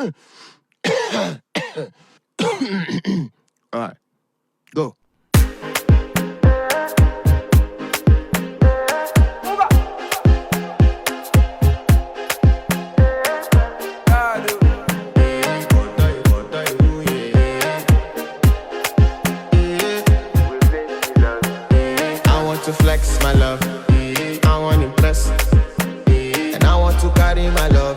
All right, go. I want to flex my love, I want to impress, and I want to carry my love